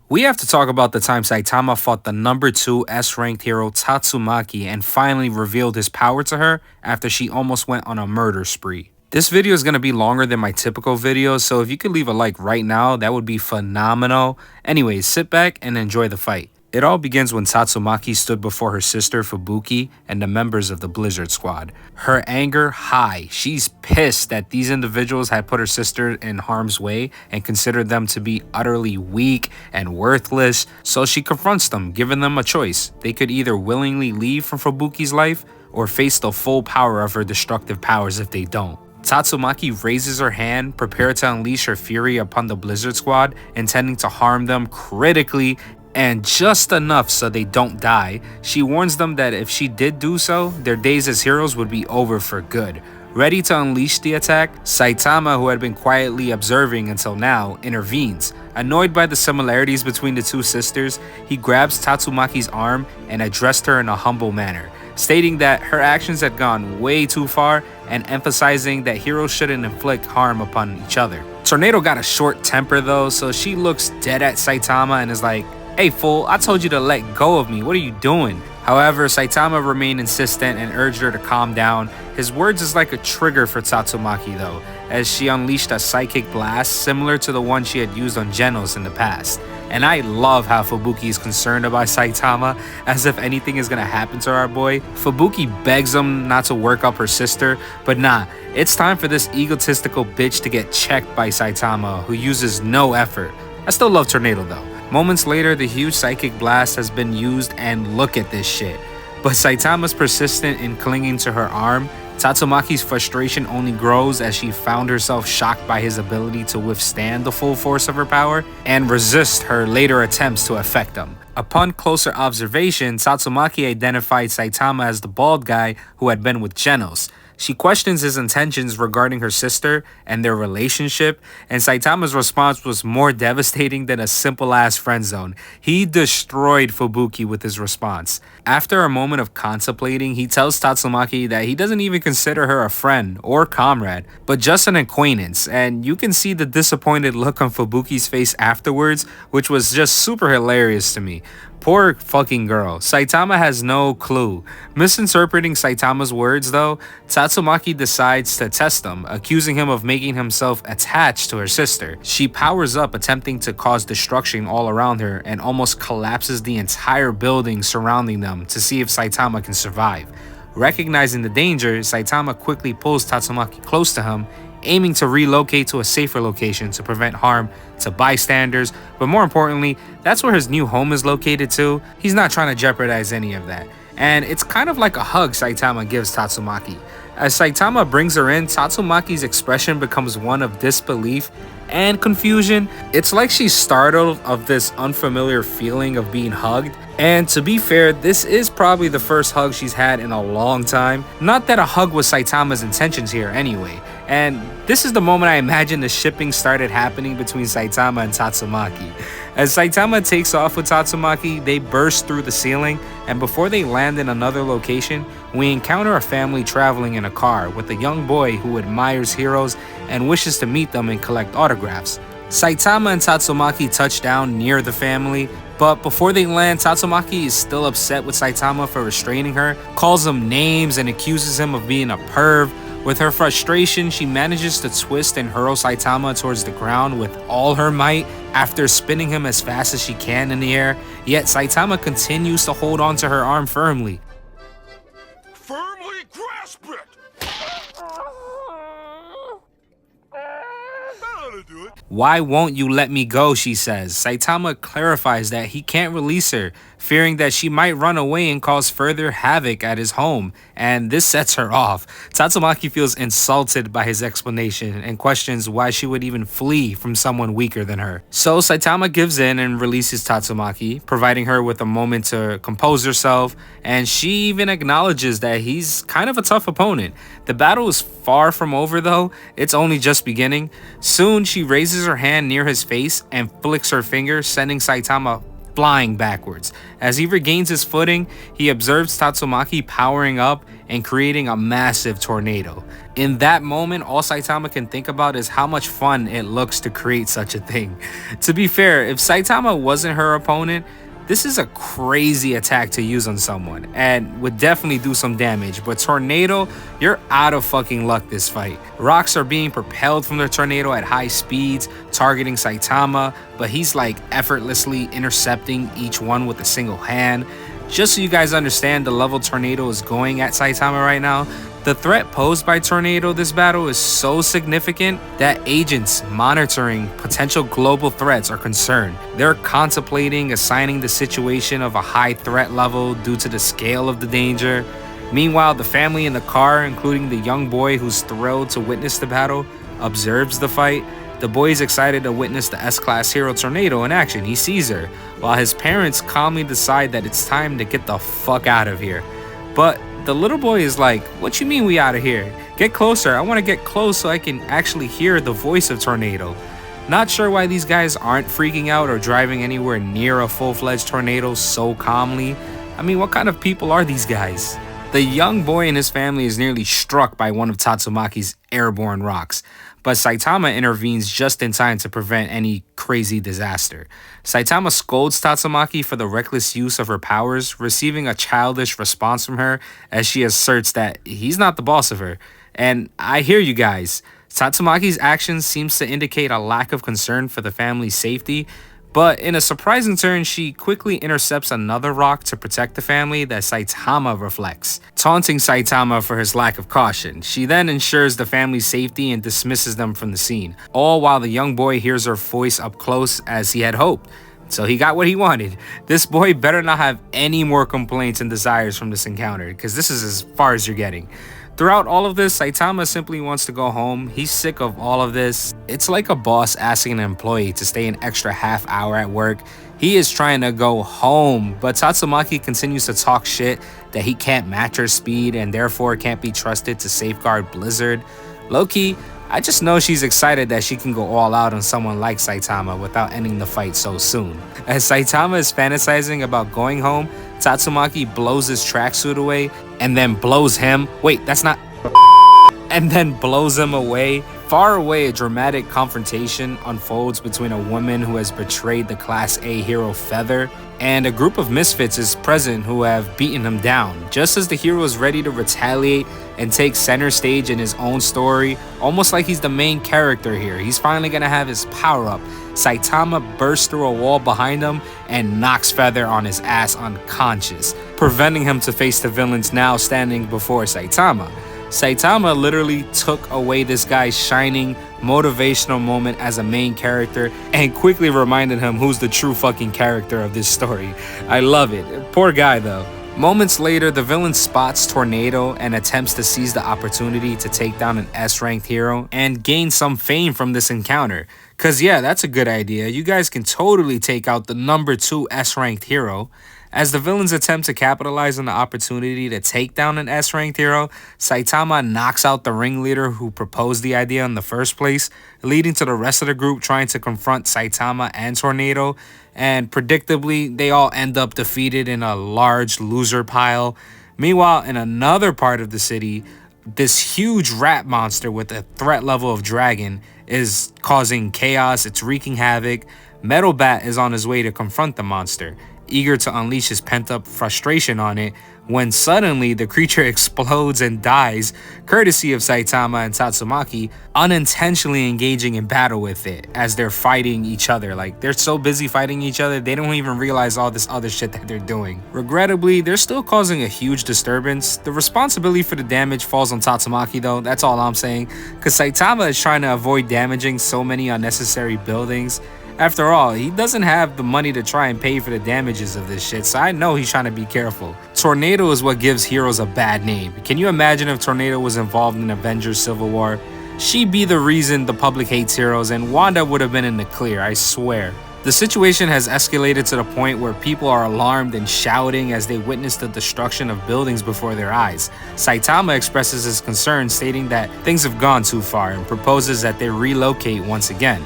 We have to talk about the time Saitama fought the number 2 S-ranked hero Tatsumaki and finally revealed his power to her after she almost went on a murder spree. This video is going to be longer than my typical videos, so if you could leave a like right now, that would be phenomenal. Anyways, sit back and enjoy the fight. It all begins when Tatsumaki stood before her sister Fubuki and the members of the Blizzard Squad. Her anger high. She's pissed that these individuals had put her sister in harm's way and considered them to be utterly weak and worthless, so she confronts them, giving them a choice. They could either willingly leave from Fubuki's life or face the full power of her destructive powers if they don't. Tatsumaki raises her hand, prepared to unleash her fury upon the Blizzard Squad, intending to harm them critically and just enough so they don't die. She warns them that if she did do so, their days as heroes would be over for good. Ready to unleash the attack, Saitama, who had been quietly observing until now, intervenes. Annoyed by the similarities between the two sisters, he grabs Tatsumaki's arm and addressed her in a humble manner, stating that her actions had gone way too far and emphasizing that heroes shouldn't inflict harm upon each other. Tornado got a short temper though, so she looks dead at Saitama and is like, "Hey fool, I told you to let go of me, what are you doing?" However, Saitama remained insistent and urged her to calm down. His words is like a trigger for Tatsumaki though, as she unleashed a psychic blast similar to the one she had used on Genos in the past. And I love how Fubuki is concerned about Saitama, as if anything is gonna happen to our boy. Fubuki begs him not to work up her sister, but nah, it's time for this egotistical bitch to get checked by Saitama, who uses no effort. I still love Tornado though. Moments later, the huge psychic blast has been used and look at this shit. But Saitama's persistent in clinging to her arm. Tatsumaki's frustration only grows as she found herself shocked by his ability to withstand the full force of her power and resist her later attempts to affect him. Upon closer observation, Tatsumaki identified Saitama as the bald guy who had been with Genos. She questions his intentions regarding her sister and their relationship, and Saitama's response was more devastating than a simple-ass friend zone. He destroyed Fubuki with his response. After a moment of contemplating, he tells Tatsumaki that he doesn't even consider her a friend or comrade, but just an acquaintance, and you can see the disappointed look on Fubuki's face afterwards, which was just super hilarious to me. Poor fucking girl. Saitama has no clue. Misinterpreting Saitama's words though, Tatsumaki decides to test him, accusing him of making himself attached to her sister. She powers up, attempting to cause destruction all around her, and almost collapses the entire building surrounding them to see if Saitama can survive. Recognizing the danger, Saitama quickly pulls Tatsumaki close to him, aiming to relocate to a safer location to prevent harm to bystanders, but more importantly, that's where his new home is located too. He's not trying to jeopardize any of that. And it's kind of like a hug Saitama gives Tatsumaki. As Saitama brings her in, Tatsumaki's expression becomes one of disbelief and confusion. It's like she's startled of this unfamiliar feeling of being hugged. And to be fair, this is probably the first hug she's had in a long time. Not that a hug was Saitama's intentions here anyway. And this is the moment I imagine the shipping started happening between Saitama and Tatsumaki. As Saitama takes off with Tatsumaki, they burst through the ceiling, and before they land in another location, we encounter a family traveling in a car with a young boy who admires heroes and wishes to meet them and collect autographs. Saitama and Tatsumaki touch down near the family, but before they land, Tatsumaki is still upset with Saitama for restraining her, calls him names and accuses him of being a perv. With her frustration, she manages to twist and hurl Saitama towards the ground with all her might after spinning him as fast as she can in the air, yet Saitama continues to hold on to her arm firmly. Firmly grasp it! That'll do it. "Why won't you let me go?" she says. Saitama clarifies that he can't release her, fearing that she might run away and cause further havoc at his home, and this sets her off. Tatsumaki feels insulted by his explanation and questions why she would even flee from someone weaker than her. So Saitama gives in and releases Tatsumaki, providing her with a moment to compose herself, and she even acknowledges that he's kind of a tough opponent. The battle is far from over though, it's only just beginning. Soon she raises her hand near his face and flicks her finger, sending Saitama flying backwards. As he regains his footing, he observes Tatsumaki powering up and creating a massive tornado. In that moment, all Saitama can think about is how much fun it looks to create such a thing. To be fair, if Saitama wasn't her opponent, this is a crazy attack to use on someone and would definitely do some damage, but Tornado, you're out of fucking luck this fight. Rocks are being propelled from the tornado at high speeds, targeting Saitama, but he's like effortlessly intercepting each one with a single hand. Just so you guys understand the level Tornado is going at Saitama right now, the threat posed by Tornado this battle is so significant that agents monitoring potential global threats are concerned. They're contemplating assigning the situation of a high threat level due to the scale of the danger. Meanwhile, the family in the car, including the young boy who's thrilled to witness the battle, observes the fight. The boy is excited to witness the S-Class hero Tornado in action. He sees her, while his parents calmly decide that it's time to get the fuck out of here. But the little boy is like, what you mean we out of here? Get closer, I want to get close so I can actually hear the voice of Tornado. Not sure why these guys aren't freaking out or driving anywhere near a full-fledged tornado so calmly. I mean, what kind of people are these guys? The young boy and his family is nearly struck by one of Tatsumaki's airborne rocks, but Saitama intervenes just in time to prevent any crazy disaster. Saitama scolds Tatsumaki for the reckless use of her powers, receiving a childish response from her as she asserts that he's not the boss of her. And I hear you guys. Tatsumaki's actions seems to indicate a lack of concern for the family's safety, but in a surprising turn, she quickly intercepts another rock to protect the family that Saitama reflects, taunting Saitama for his lack of caution. She then ensures the family's safety and dismisses them from the scene, all while the young boy hears her voice up close as he had hoped. So he got what he wanted. This boy better not have any more complaints and desires from this encounter, because this is as far as you're getting. Throughout all of this, Saitama simply wants to go home. He's sick of all of this. It's like a boss asking an employee to stay an extra half hour at work. He is trying to go home, but Tatsumaki continues to talk shit that he can't match her speed and therefore can't be trusted to safeguard Blizzard. Low-key, I just know she's excited that she can go all out on someone like Saitama without ending the fight so soon. As Saitama is fantasizing about going home, Tatsumaki blows his tracksuit away and then blows him. Wait, that's not. And then blows him away. Far away, a dramatic confrontation unfolds between a woman who has betrayed the Class A hero Feather and a group of misfits is present who have beaten him down. Just as the hero is ready to retaliate and take center stage in his own story, almost like he's the main character here, he's finally gonna have his power-up. Saitama bursts through a wall behind him and knocks Feather on his ass unconscious, preventing him to face the villains now standing before Saitama. Saitama literally took away this guy's shining motivational moment as a main character and quickly reminded him who's the true fucking character of this story. I love it. Poor guy though. Moments later, the villain spots Tornado and attempts to seize the opportunity to take down an S-ranked hero and gain some fame from this encounter. Cause yeah, that's a good idea. You guys can totally take out the number 2 S-ranked hero. As the villains attempt to capitalize on the opportunity to take down an S-ranked hero, Saitama knocks out the ringleader who proposed the idea in the first place, leading to the rest of the group trying to confront Saitama and Tornado, and predictably, they all end up defeated in a large loser pile. Meanwhile, in another part of the city, this huge rat monster with a threat level of dragon is causing chaos, it's wreaking havoc. Metal Bat is on his way to confront the monster, eager to unleash his pent-up frustration on it, when suddenly the creature explodes and dies, courtesy of Saitama and Tatsumaki unintentionally engaging in battle with it as they're fighting each other. Like, they're so busy fighting each other, they don't even realize all this other shit that they're doing. Regrettably, they're still causing a huge disturbance. The responsibility for the damage falls on Tatsumaki though, that's all I'm saying, because Saitama is trying to avoid damaging so many unnecessary buildings. After all, he doesn't have the money to try and pay for the damages of this shit, so I know he's trying to be careful. Tornado is what gives heroes a bad name. Can you imagine if Tornado was involved in Avengers Civil War? She'd be the reason the public hates heroes, and Wanda would have been in the clear, I swear. The situation has escalated to the point where people are alarmed and shouting as they witness the destruction of buildings before their eyes. Saitama expresses his concern, stating that things have gone too far and proposes that they relocate once again.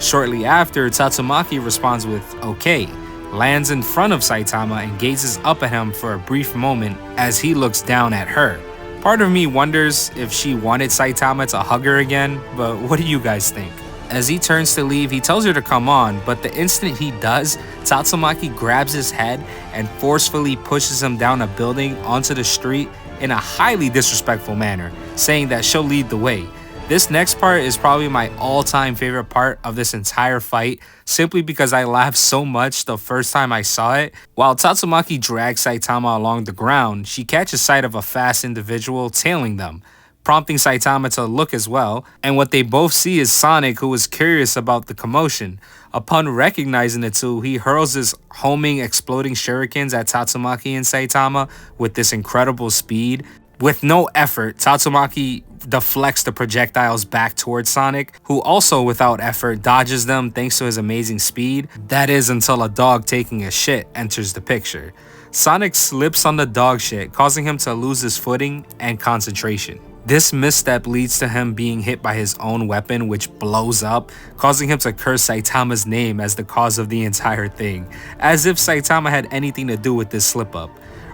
Shortly after, Tatsumaki responds with, okay. lands in front of Saitama and gazes up at him for a brief moment as he looks down at her. Part of me wonders if she wanted Saitama to hug her again, but what do you guys think? As he turns to leave, he tells her to come on, but the instant he does, Tatsumaki grabs his head and forcefully pushes him down a building onto the street in a highly disrespectful manner, saying that she'll lead the way. This next part is probably my all-time favorite part of this entire fight, simply because I laughed so much the first time I saw it. While Tatsumaki drags Saitama along the ground, she catches sight of a fast individual tailing them, prompting Saitama to look as well, and what they both see is Sonic, who is curious about the commotion. Upon recognizing the two, he hurls his homing exploding shurikens at Tatsumaki and Saitama with this incredible speed. With no effort, Tatsumaki deflects the projectiles back towards Sonic, who also without effort dodges them thanks to his amazing speed. That is until a dog taking a shit enters the picture. Sonic slips on the dog shit, causing him to lose his footing and concentration. This misstep leads to him being hit by his own weapon, which blows up, causing him to curse Saitama's name as the cause of the entire thing, as if Saitama had anything to do with this slip-up.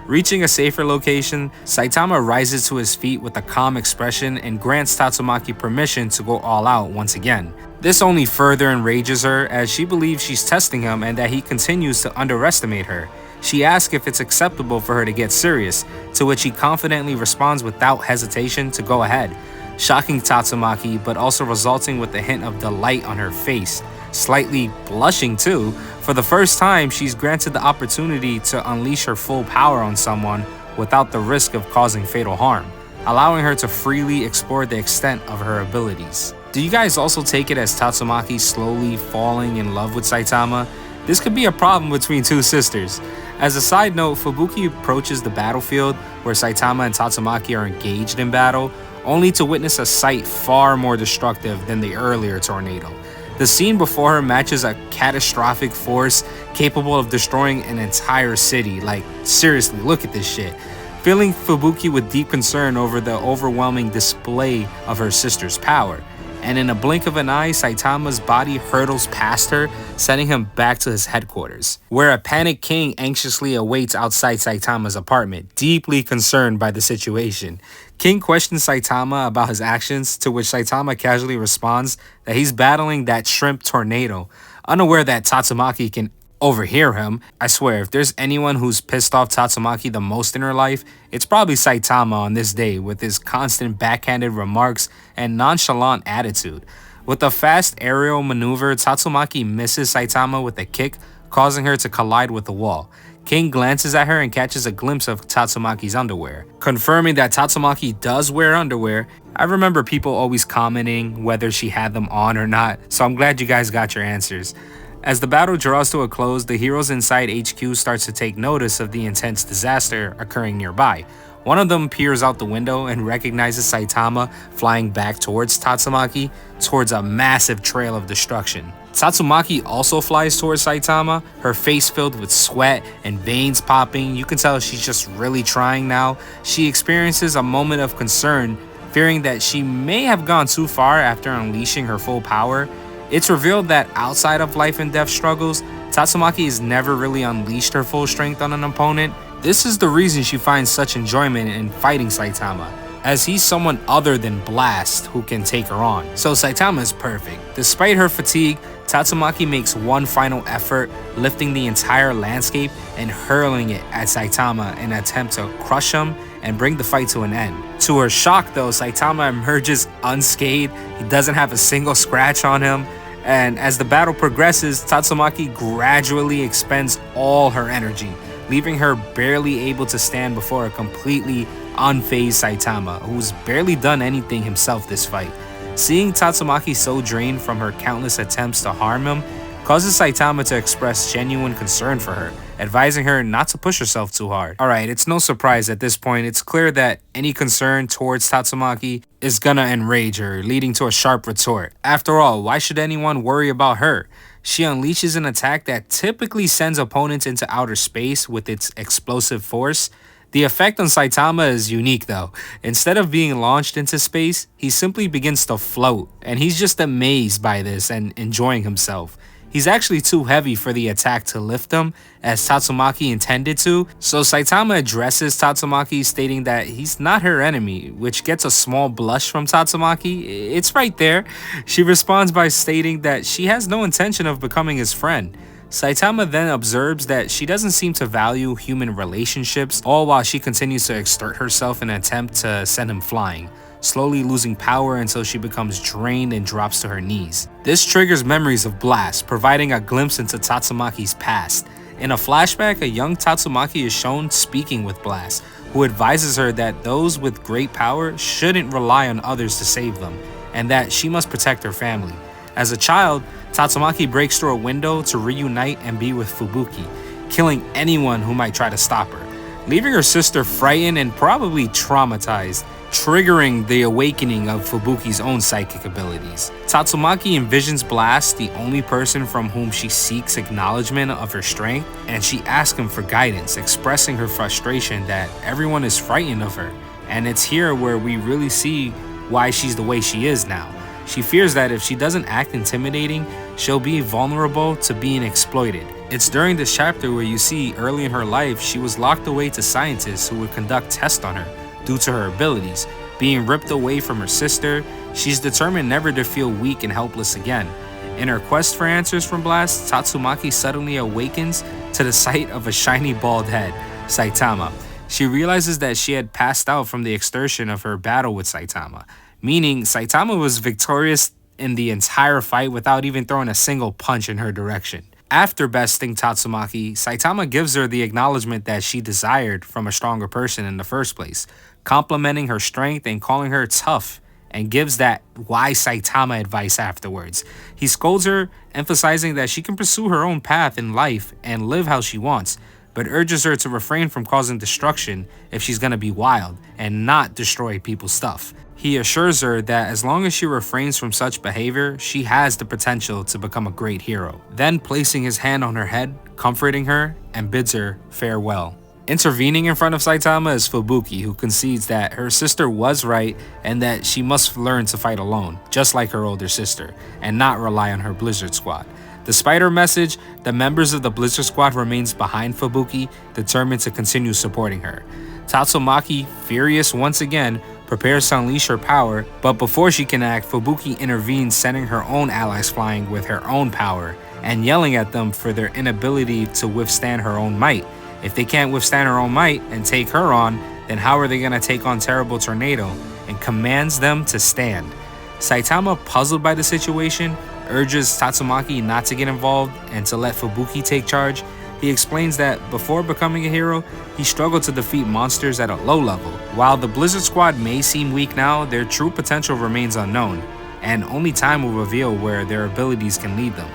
Reaching a safer location, Saitama rises to his feet with a calm expression and grants Tatsumaki permission to go all out once again. This only further enrages her, as she believes she's testing him and that he continues to underestimate her. She asks if it's acceptable for her to get serious, to which he confidently responds without hesitation to go ahead, shocking Tatsumaki but also resulting with a hint of delight on her face, slightly blushing too. For the first time, she's granted the opportunity to unleash her full power on someone without the risk of causing fatal harm, allowing her to freely explore the extent of her abilities. Do you guys also take it as Tatsumaki slowly falling in love with Saitama? This could be a problem between two sisters. As a side note, Fubuki approaches the battlefield where Saitama and Tatsumaki are engaged in battle, only to witness a sight far more destructive than the earlier tornado. The scene before her matches a catastrophic force capable of destroying an entire city. Like, seriously, look at this shit. Filling Fubuki with deep concern over the overwhelming display of her sister's power. And in a blink of an eye, Saitama's body hurtles past her, sending him back to his headquarters, where a panicked King anxiously awaits outside Saitama's apartment, deeply concerned by the situation. King questions Saitama about his actions, to which Saitama casually responds that he's battling that shrimp tornado, unaware that Tatsumaki can overhear him. I swear, if there's anyone who's pissed off Tatsumaki the most in her life, it's probably Saitama on this day, with his constant backhanded remarks and nonchalant attitude. With a fast aerial maneuver, Tatsumaki misses Saitama with a kick, causing her to collide with the wall. King glances at her and catches a glimpse of Tatsumaki's underwear, confirming that Tatsumaki does wear underwear. I remember people always commenting whether she had them on or not, so I'm glad you guys got your answers. As the battle draws to a close, the heroes inside HQ starts to take notice of the intense disaster occurring nearby. One of them peers out the window and recognizes Saitama flying back towards Tatsumaki, towards a massive trail of destruction. Tatsumaki also flies towards Saitama, her face filled with sweat and veins popping. You can tell she's just really trying now. She experiences a moment of concern, fearing that she may have gone too far after unleashing her full power. It's revealed that outside of life and death struggles, Tatsumaki has never really unleashed her full strength on an opponent. This is the reason she finds such enjoyment in fighting Saitama, as he's someone other than Blast who can take her on. So Saitama is perfect. Despite her fatigue, Tatsumaki makes one final effort, lifting the entire landscape and hurling it at Saitama in an attempt to crush him and bring the fight to an end. To her shock though, Saitama emerges unscathed. He doesn't have a single scratch on him. And as the battle progresses, Tatsumaki gradually expends all her energy, leaving her barely able to stand before a completely unfazed Saitama, who's barely done anything himself this fight. Seeing Tatsumaki so drained from her countless attempts to harm him causes Saitama to express genuine concern for her, advising her not to push herself too hard. Alright, it's no surprise at this point, it's clear that any concern towards Tatsumaki is gonna enrage her, leading to a sharp retort. After all, why should anyone worry about her? She unleashes an attack that typically sends opponents into outer space with its explosive force. The effect on Saitama is unique though. Instead of being launched into space, he simply begins to float, and he's just amazed by this and enjoying himself. He's actually too heavy for the attack to lift him, as Tatsumaki intended to, so Saitama addresses Tatsumaki, stating that he's not her enemy, which gets a small blush from Tatsumaki. It's right there. She responds by stating that she has no intention of becoming his friend. Saitama then observes that she doesn't seem to value human relationships, all while she continues to exert herself in an attempt to send him flying, slowly losing power until she becomes drained and drops to her knees. This triggers memories of Blast, providing a glimpse into Tatsumaki's past. In a flashback, a young Tatsumaki is shown speaking with Blast, who advises her that those with great power shouldn't rely on others to save them, and that she must protect her family. As a child, Tatsumaki breaks through a window to reunite and be with Fubuki, killing anyone who might try to stop her, leaving her sister frightened and probably traumatized, triggering the awakening of Fubuki's own psychic abilities. Tatsumaki envisions Blast, the only person from whom she seeks acknowledgement of her strength, and she asks him for guidance, expressing her frustration that everyone is frightened of her. And it's here where we really see why she's the way she is now. She fears that if she doesn't act intimidating, she'll be vulnerable to being exploited. It's during this chapter where you see early in her life she was locked away to scientists who would conduct tests on her due to her abilities. Being ripped away from her sister, she's determined never to feel weak and helpless again. In her quest for answers from Blast, Tatsumaki suddenly awakens to the sight of a shiny bald head, Saitama. She realizes that she had passed out from the exertion of her battle with Saitama, meaning Saitama was victorious in the entire fight without even throwing a single punch in her direction. After besting Tatsumaki, Saitama gives her the acknowledgement that she desired from a stronger person in the first place, complimenting her strength and calling her tough, and gives that why Saitama advice afterwards. He scolds her, emphasizing that she can pursue her own path in life and live how she wants, but urges her to refrain from causing destruction if she's gonna be wild and not destroy people's stuff. He assures her that as long as she refrains from such behavior, she has the potential to become a great hero. Then placing his hand on her head, comforting her, and bids her farewell. Intervening in front of Saitama is Fubuki, who concedes that her sister was right and that she must learn to fight alone, just like her older sister, and not rely on her Blizzard Squad. Despite her message, the members of the Blizzard Squad remains behind Fubuki, determined to continue supporting her. Tatsumaki, furious once again, prepares to unleash her power, but before she can act, Fubuki intervenes, sending her own allies flying with her own power and yelling at them for their inability to withstand her own might. If they can't withstand her own might and take her on, then how are they going to take on Terrible Tornado, and commands them to stand. Saitama, puzzled by the situation, urges Tatsumaki not to get involved and to let Fubuki take charge. He explains that before becoming a hero, he struggled to defeat monsters at a low level. While the Blizzard Squad may seem weak now, their true potential remains unknown, and only time will reveal where their abilities can lead them.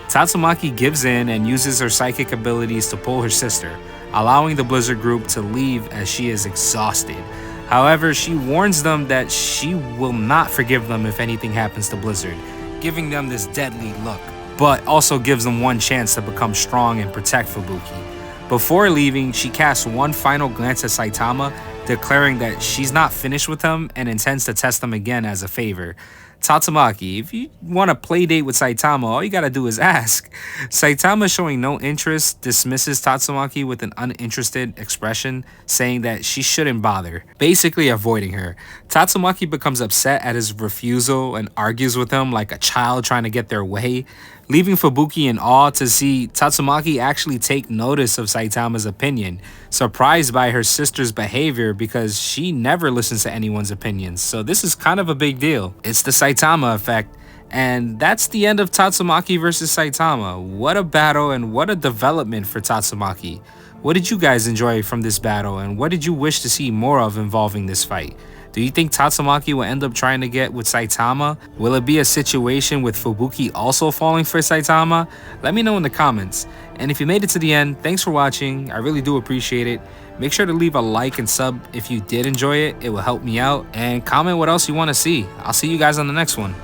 Tatsumaki gives in and uses her psychic abilities to pull her sister, allowing the Blizzard group to leave as she is exhausted. However, she warns them that she will not forgive them if anything happens to Blizzard, giving them this deadly look, but also gives them one chance to become strong and protect Fubuki. Before leaving, she casts one final glance at Saitama, declaring that she's not finished with him and intends to test him again as a favor. Tatsumaki, if you want to play date with Saitama, all you gotta do is ask. Saitama, showing no interest, dismisses Tatsumaki with an uninterested expression, saying that she shouldn't bother, basically avoiding her. Tatsumaki becomes upset at his refusal and argues with him like a child trying to get their way, leaving Fubuki in awe to see Tatsumaki actually take notice of Saitama's opinion, surprised by her sister's behavior because she never listens to anyone's opinions, so this is kind of a big deal. It's the Saitama effect, and that's the end of Tatsumaki versus Saitama. What a battle and what a development for Tatsumaki. What did you guys enjoy from this battle, and what did you wish to see more of involving this fight? Do you think Tatsumaki will end up trying to get with Saitama? Will it be a situation with Fubuki also falling for Saitama? Let me know in the comments. And if you made it to the end, thanks for watching. I really do appreciate it. Make sure to leave a like and sub if you did enjoy it. It will help me out. And comment what else you want to see. I'll see you guys on the next one.